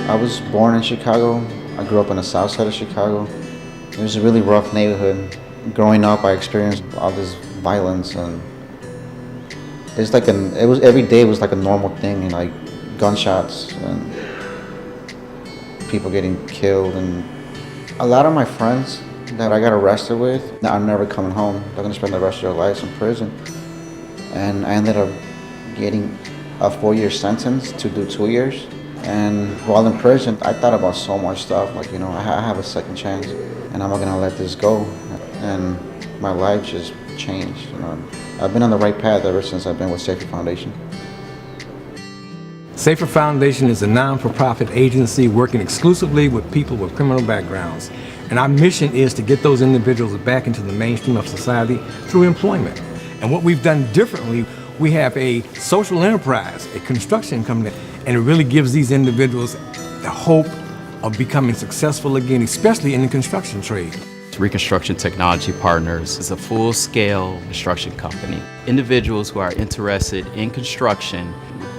I was born in Chicago. I grew up on the south side of Chicago. It was a really rough neighborhood. Growing up, I experienced all this violence, and it was every day was like a normal thing, and like gunshots and people getting killed. And a lot of my friends that I got arrested with, are never coming home. They're gonna spend the rest of their lives in prison. And I ended up getting a 4-year sentence to do 2 years. And while in prison, I thought about so much stuff, like, I have a second chance, and I'm not gonna let this go. And my life just changed. I've been on the right path ever since I've been with Safer Foundation. Safer Foundation is a non-for-profit agency working exclusively with people with criminal backgrounds. And our mission is to get those individuals back into the mainstream of society through employment. And what we've done differently, we have a social enterprise, a construction company, and it really gives these individuals the hope of becoming successful again, especially in the construction trade. Reconstruction Technology Partners is a full-scale construction company. Individuals who are interested in construction,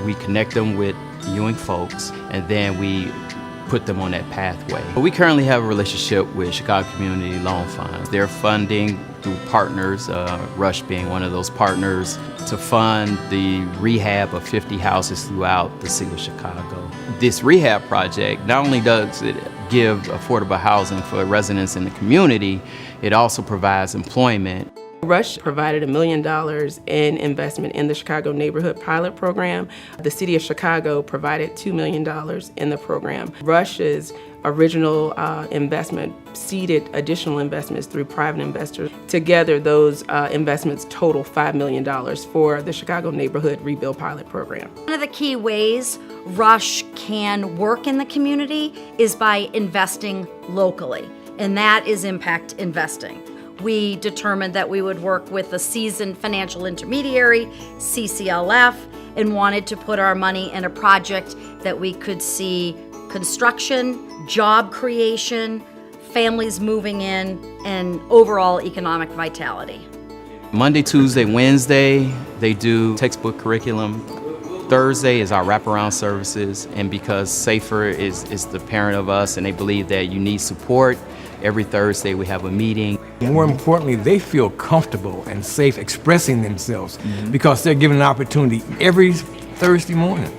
we connect them with Ewing folks, and then we put them on that pathway. We currently have a relationship with Chicago Community Loan Funds. They're funding through partners, Rush being one of those partners, to fund the rehab of 50 houses throughout the city of Chicago. This rehab project not only does it give affordable housing for residents in the community, it also provides employment. Rush provided $1 million in investment in the Chicago Neighborhood Pilot Program. The City of Chicago provided $2 million in the program. Rush's original investment seeded additional investments through private investors. Together, those investments total $5 million for the Chicago Neighborhood Rebuild Pilot Program. One of the key ways Rush can work in the community is by investing locally, and that is impact investing. We determined that we would work with a seasoned financial intermediary, CCLF, and wanted to put our money in a project that we could see construction, job creation, families moving in, and overall economic vitality. Monday, Tuesday, Wednesday, they do textbook curriculum. Thursday is our wraparound services, and because Safer is the parent of us and they believe that you need support, every Thursday we have a meeting. More importantly, they feel comfortable and safe expressing themselves because they're given an opportunity every Thursday morning.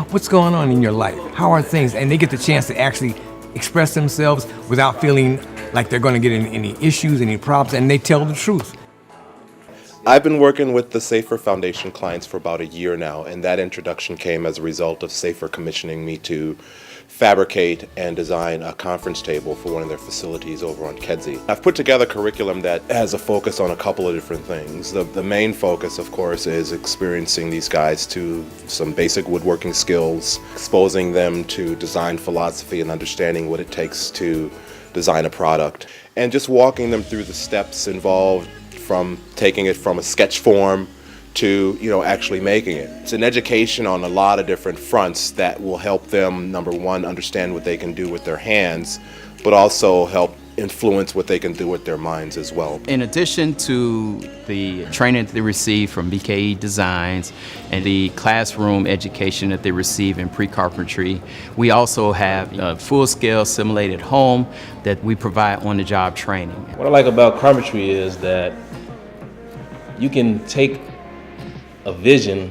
What's going on in your life? How are things? And they get the chance to actually express themselves without feeling like they're going to get in any issues, any problems, and they tell the truth. I've been working with the Safer Foundation clients for about a year now, and that introduction came as a result of Safer commissioning me to fabricate and design a conference table for one of their facilities over on Kedzie. I've put together curriculum that has a focus on a couple of different things. The main focus, of course, is experiencing these guys to some basic woodworking skills, exposing them to design philosophy and understanding what it takes to design a product, and just walking them through the steps involved from taking it from a sketch form to actually making it. It's an education on a lot of different fronts that will help them, number one, understand what they can do with their hands, but also help influence what they can do with their minds as well. In addition to the training that they receive from BKE Designs and the classroom education that they receive in pre-carpentry, we also have a full-scale simulated home that we provide on-the-job training. What I like about carpentry is that you can take a vision,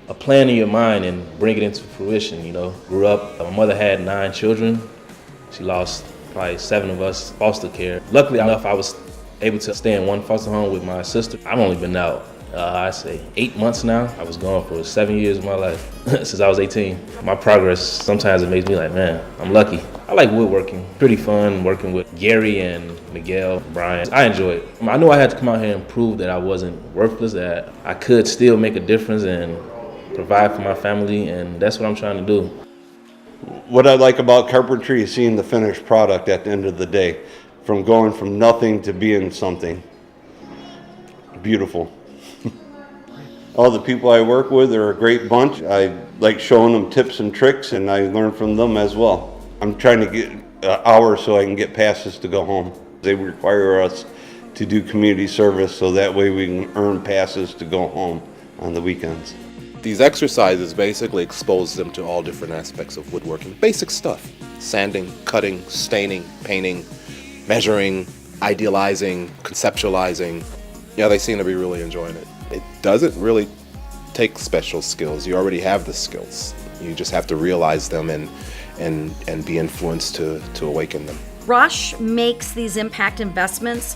a plan in your mind, and bring it into fruition. Grew up, my mother had 9 children. She lost probably 7 of us foster care. Luckily enough, I was able to stay in one foster home with my sister. I've only been out, I say 8 months now. I was gone for 7 years of my life, since I was 18. My progress, sometimes it makes me like, man, I'm lucky. I like woodworking. Pretty fun working with Gary and Miguel, Brian. I enjoy it. I knew I had to come out here and prove that I wasn't worthless, that I could still make a difference and provide for my family, and that's what I'm trying to do. What I like about carpentry is seeing the finished product at the end of the day, from going from nothing to being something beautiful. All the people I work with are a great bunch. I like showing them tips and tricks, and I learn from them as well. I'm trying to get an hour so I can get passes to go home. They require us to do community service so that way we can earn passes to go home on the weekends. These exercises basically expose them to all different aspects of woodworking. Basic stuff: sanding, cutting, staining, painting, measuring, idealizing, conceptualizing. Yeah, they seem to be really enjoying it. It doesn't really take special skills. You already have the skills. You just have to realize them and be influenced to awaken them. Rush makes these impact investments.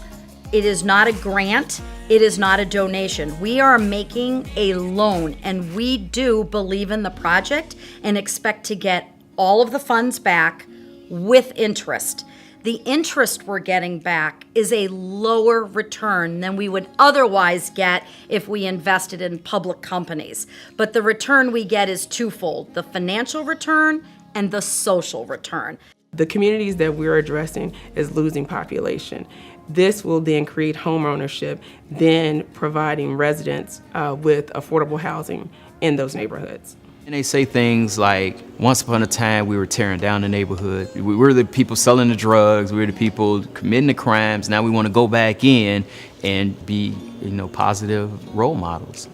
It is not a grant. It is not a donation. We are making a loan, and we do believe in the project and expect to get all of the funds back with interest. The interest we're getting back is a lower return than we would otherwise get if we invested in public companies. But the return we get is twofold: the financial return and the social return. The communities that we're addressing is losing population. This will then create home ownership, then providing residents with affordable housing in those neighborhoods. And they say things like, once upon a time we were tearing down the neighborhood. We were the people selling the drugs, we were the people committing the crimes. Now we want to go back in and be, positive role models.